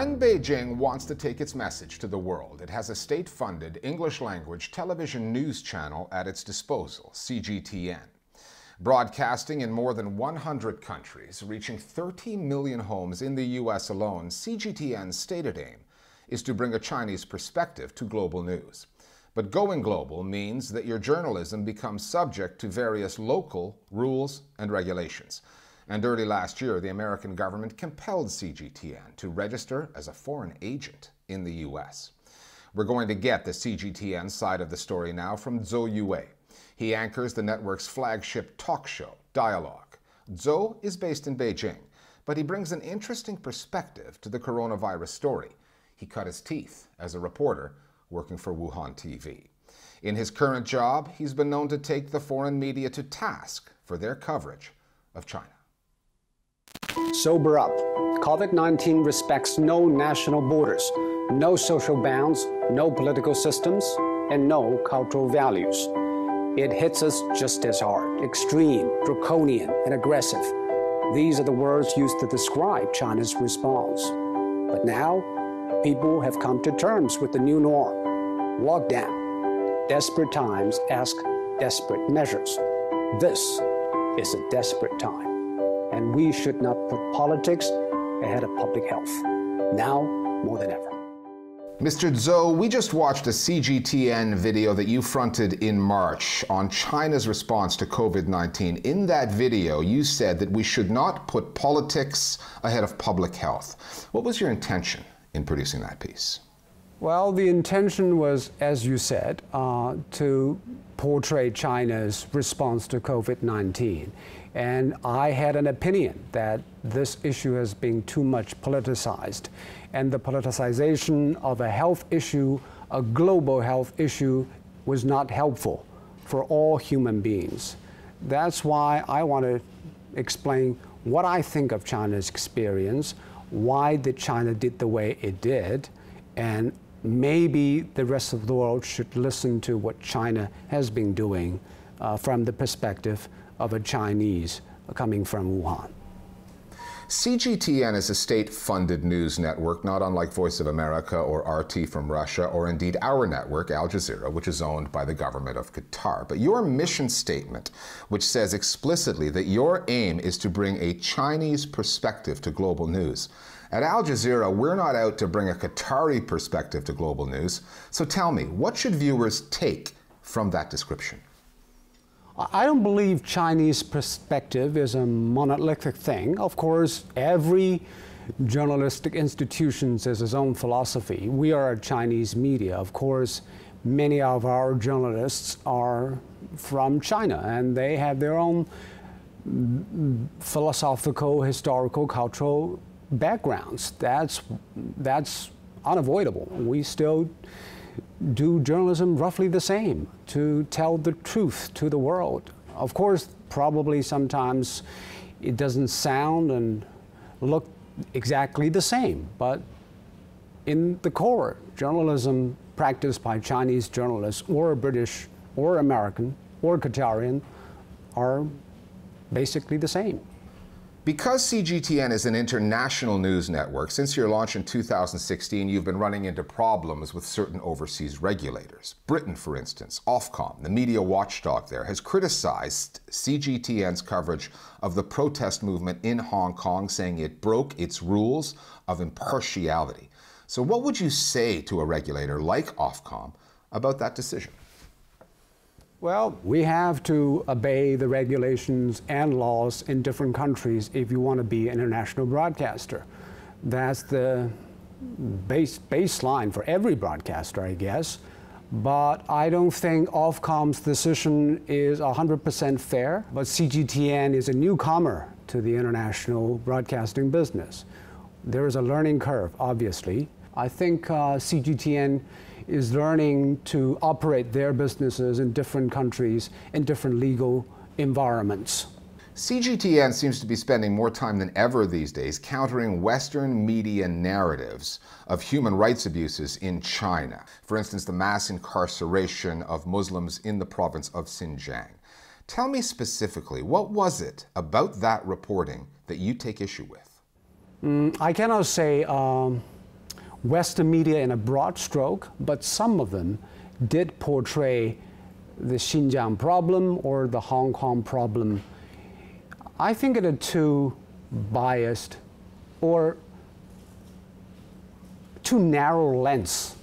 When Beijing wants to take its message to the world, it has a state-funded English-language television news channel at its disposal, CGTN. Broadcasting in more than 100 countries, reaching 30 million homes in the U.S. alone, CGTN's stated aim is to bring a Chinese perspective to global news. But going global means that your journalism becomes subject to various local rules and regulations. And early last year, the American government compelled CGTN to register as a foreign agent in the U.S. We're going to get the CGTN side of the story now from Zou Yue. He anchors the network's flagship talk show, Dialogue. Zou is based in Beijing, but he brings an interesting perspective to the coronavirus story. He cut his teeth as a reporter working for Wuhan TV. In his current job, he's been known to take the foreign media to task for their coverage of China. Sober up. COVID-19 respects no national borders, no social bounds, no political systems, and no cultural values. It hits us just as hard, extreme, draconian, and aggressive. These are the words used to describe China's response. But now, people have come to terms with the new norm. Lockdown. Desperate times ask desperate measures. This is a desperate time. And we should not put politics ahead of public health, now more than ever. Mr. Zou, we just watched a CGTN video that you fronted in March on China's response to COVID-19. In that video, you said that we should not put politics ahead of public health. What was your intention in producing that piece? Well, the intention was, as you said, to portray China's response to COVID-19. And I had an opinion that this issue has been too much politicized. And the politicization of a health issue, a global health issue, was not helpful for all human beings. That's why I want to explain what I think of China's experience, why did China did the way it did, and maybe the rest of the world should listen to what China has been doing from the perspective of a Chinese coming from Wuhan. CGTN is a state-funded news network, not unlike Voice of America or RT from Russia, or indeed our network, Al Jazeera, which is owned by the government of Qatar. But your mission statement, which says explicitly that your aim is to bring a Chinese perspective to global news. At Al Jazeera, we're not out to bring a Qatari perspective to global news. So tell me, what should viewers take from that description? I don't believe Chinese perspective is a monolithic thing. Of course, every journalistic institution has its own philosophy. We are a Chinese media. Of course, many of our journalists are from China, and they have their own philosophical, historical, cultural backgrounds. That's unavoidable. We still do journalism roughly the same, to tell the truth to the world. Of course, probably sometimes it doesn't sound and look exactly the same, but in the core, journalism practiced by Chinese journalists or British or American or Qatarian are basically the same. Because CGTN is an international news network, since your launch in 2016, you've been running into problems with certain overseas regulators. Britain, for instance, Ofcom, the media watchdog there, has criticized CGTN's coverage of the protest movement in Hong Kong, saying it broke its rules of impartiality. So what would you say to a regulator like Ofcom about that decision? Well, we have to obey the regulations and laws in different countries if you want to be an international broadcaster. That's the baseline for every broadcaster, I guess. But I don't think Ofcom's decision is 100% fair. But CGTN is a newcomer to the international broadcasting business. There is a learning curve, obviously. I think CGTN is learning to operate their businesses in different countries, in different legal environments. CGTN seems to be spending more time than ever these days countering Western media narratives of human rights abuses in China. For instance, the mass incarceration of Muslims in the province of Xinjiang. Tell me specifically, what was it about that reporting that you take issue with? I cannot say Western media in a broad stroke, but some of them did portray the Xinjiang problem or the Hong Kong problem. I think it are too biased or too narrow lens.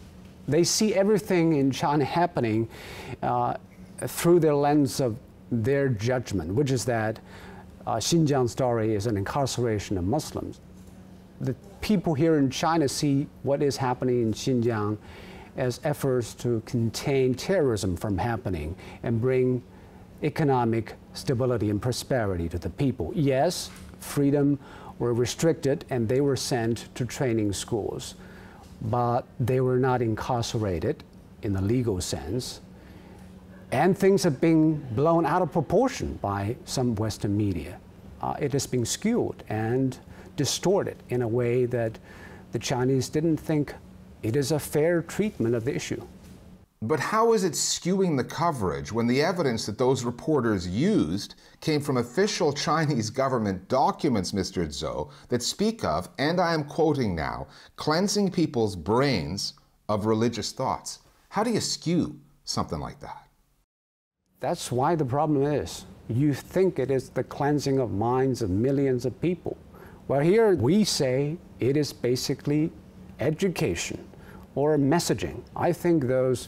They see everything in China happening through their lens of their judgment, which is that Xinjiang story is an incarceration of Muslims. The people here in China see what is happening in Xinjiang as efforts to contain terrorism from happening and bring economic stability and prosperity to the people. Yes, freedom were restricted and they were sent to training schools, but they were not incarcerated in the legal sense. And things have been blown out of proportion by some Western media. It has been skewed and distorted in a way that the Chinese didn't think it is a fair treatment of the issue. But how is it skewing the coverage when the evidence that those reporters used came from official Chinese government documents, Mr. Zou, that speak of, and I am quoting now, cleansing people's brains of religious thoughts? How do you skew something like that? That's why the problem is, you think it is the cleansing of minds of millions of people. Well, here we say it is basically education or messaging. I think those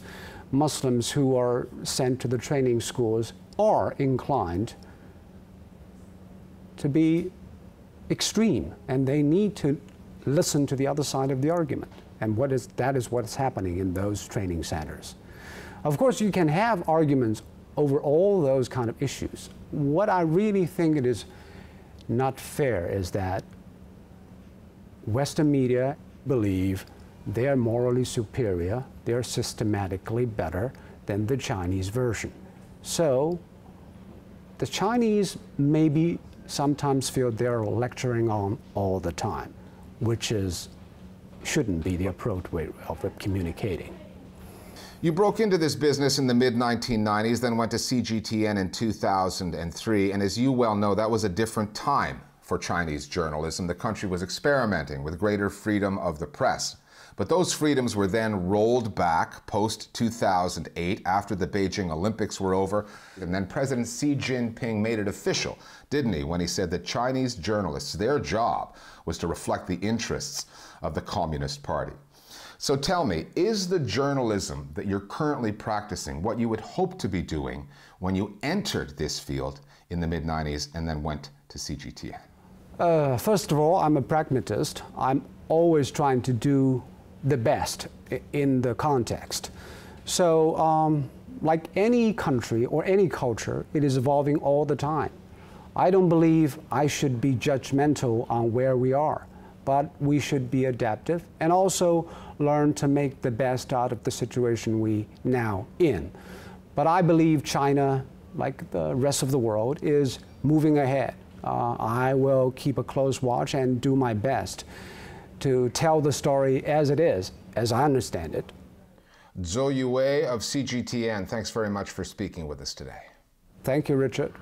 Muslims who are sent to the training schools are inclined to be extreme, and they need to listen to the other side of the argument. And that is what's happening in those training centers. Of course, you can have arguments over all those kind of issues. What I really think it is not fair is that Western media believe they are morally superior, they are systematically better than the Chinese version. So the Chinese maybe sometimes feel they're lecturing on all the time, which shouldn't be the approach way of communicating. You broke into this business in the mid-1990s, then went to CGTN in 2003, and as you well know, that was a different time for Chinese journalism. The country was experimenting with greater freedom of the press. But those freedoms were then rolled back post-2008 after the Beijing Olympics were over. And then President Xi Jinping made it official, didn't he, when he said that Chinese journalists, their job was to reflect the interests of the Communist Party. So tell me, is the journalism that you're currently practicing what you would hope to be doing when you entered this field in the mid-90s and then went to CGTN? First of all, I'm a pragmatist. I'm always trying to do the best in the context. So like any country or any culture, it is evolving all the time. I don't believe I should be judgmental on where we are, but we should be adaptive and also learn to make the best out of the situation we now in. But I believe China, like the rest of the world, is moving ahead. I will keep a close watch and do my best to tell the story as it is, as I understand it. Zou Yue of CGTN, thanks very much for speaking with us today. Thank you, Richard.